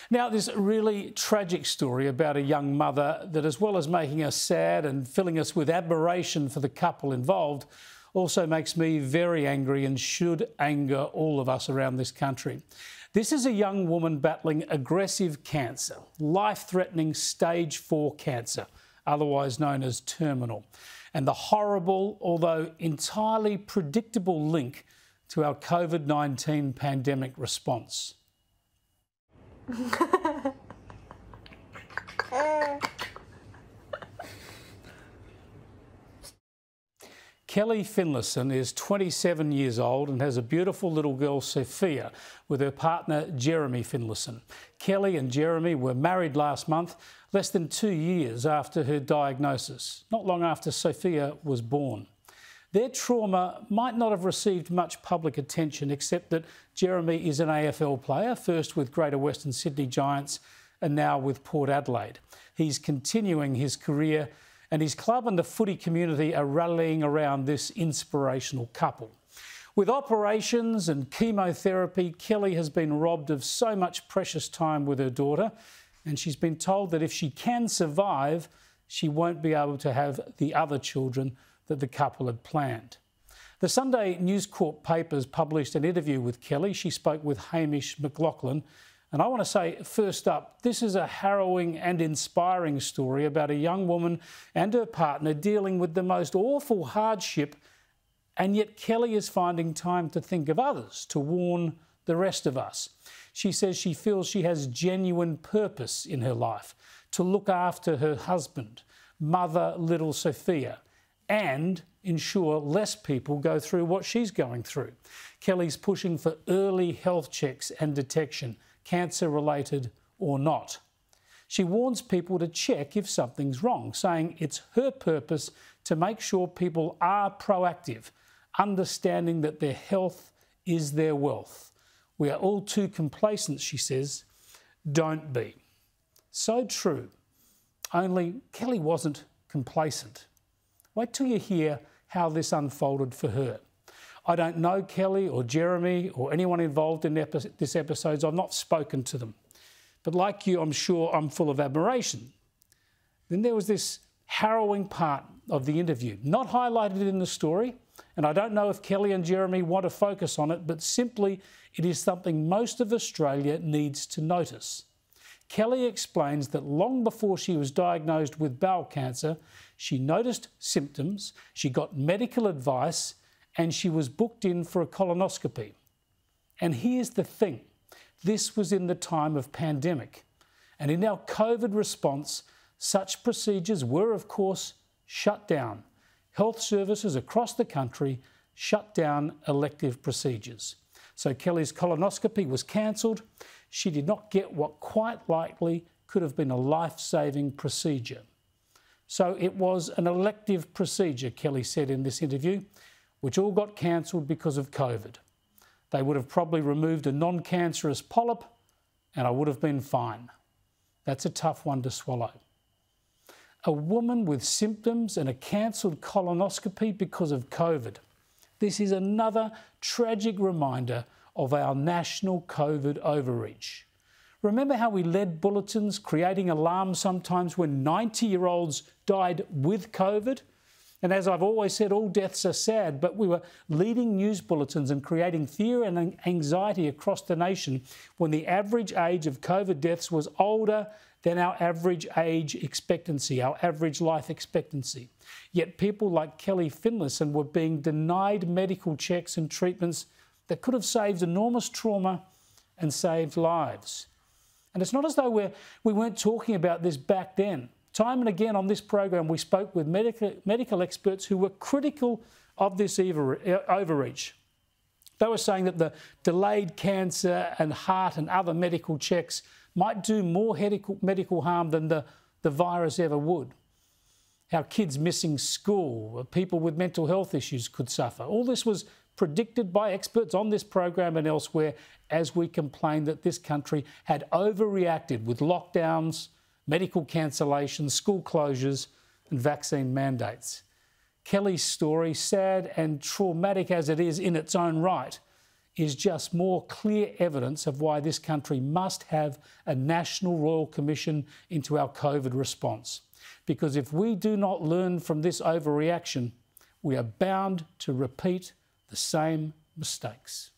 Now, this really tragic story about a young mother that, as well as making us sad and filling us with admiration for the couple involved, also makes me very angry and should anger all of us around this country. This is a young woman battling aggressive cancer, life-threatening stage 4 cancer, otherwise known as terminal, and the horrible, although entirely predictable link to our COVID-19 pandemic response. Kellie Finlayson is 27 years old and has a beautiful little girl, Sophia, with her partner, Jeremy Finlayson. Kellie and Jeremy were married last month, less than 2 years after her diagnosis, not long after Sophia was born. Their trauma might not have received much public attention, except that Jeremy is an AFL player, first with Greater Western Sydney Giants and now with Port Adelaide. He's continuing his career, and his club and the footy community are rallying around this inspirational couple. With operations and chemotherapy, Kellie has been robbed of so much precious time with her daughter, and she's been told that if she can survive, she won't be able to have the other children that the couple had planned. The Sunday News Corp papers published an interview with Kellie. She spoke with Hamish McLaughlin. And I want to say, first up, this is a harrowing and inspiring story about a young woman and her partner dealing with the most awful hardship, and yet Kellie is finding time to think of others, to warn the rest of us. She says she feels she has genuine purpose in her life, to look after her husband, mother little Sophia, and ensure less people go through what she's going through. Kellie's pushing for early health checks and detection, cancer-related or not. She warns people to check if something's wrong, saying it's her purpose to make sure people are proactive, understanding that their health is their wealth. We are all too complacent, she says. Don't be. So true. Only Kellie wasn't complacent. Wait till you hear how this unfolded for her. I don't know Kellie or Jeremy or anyone involved in this episode. I've not spoken to them. But like you, I'm sure I'm full of admiration. Then there was this harrowing part of the interview, not highlighted in the story, and I don't know if Kellie and Jeremy want to focus on it, but simply it is something most of Australia needs to notice. Kellie explains that long before she was diagnosed with bowel cancer, she noticed symptoms, she got medical advice, and she was booked in for a colonoscopy. And here's the thing, this was in the time of pandemic. And in our COVID response, such procedures were, of course, shut down. Health services across the country shut down elective procedures. So Kellie's colonoscopy was cancelled. She did not get what quite likely could have been a life-saving procedure. So it was an elective procedure, Kellie said in this interview, which all got cancelled because of COVID. They would have probably removed a non-cancerous polyp and I would have been fine. That's a tough one to swallow. A woman with symptoms and a cancelled colonoscopy because of COVID. This is another tragic reminder of our national COVID overreach. Remember how we led bulletins, creating alarms sometimes when 90-year-olds died with COVID? And as I've always said, all deaths are sad, but we were leading news bulletins and creating fear and anxiety across the nation when the average age of COVID deaths was older than our average age expectancy, our average life expectancy. Yet people like Kellie Finlayson were being denied medical checks and treatments that could have saved enormous trauma and saved lives. And it's not as though we weren't talking about this back then. Time and again on this program, we spoke with medical experts who were critical of this overreach. They were saying that the delayed cancer and heart and other medical checks might do more medical harm than the virus ever would. How kids missing school, people with mental health issues could suffer. All this was predicted by experts on this program and elsewhere as we complained that this country had overreacted with lockdowns, medical cancellations, school closures and vaccine mandates. Kellie's story, sad and traumatic as it is in its own right, is just more clear evidence of why this country must have a National Royal Commission into our COVID response. Because if we do not learn from this overreaction, we are bound to repeat the same mistakes.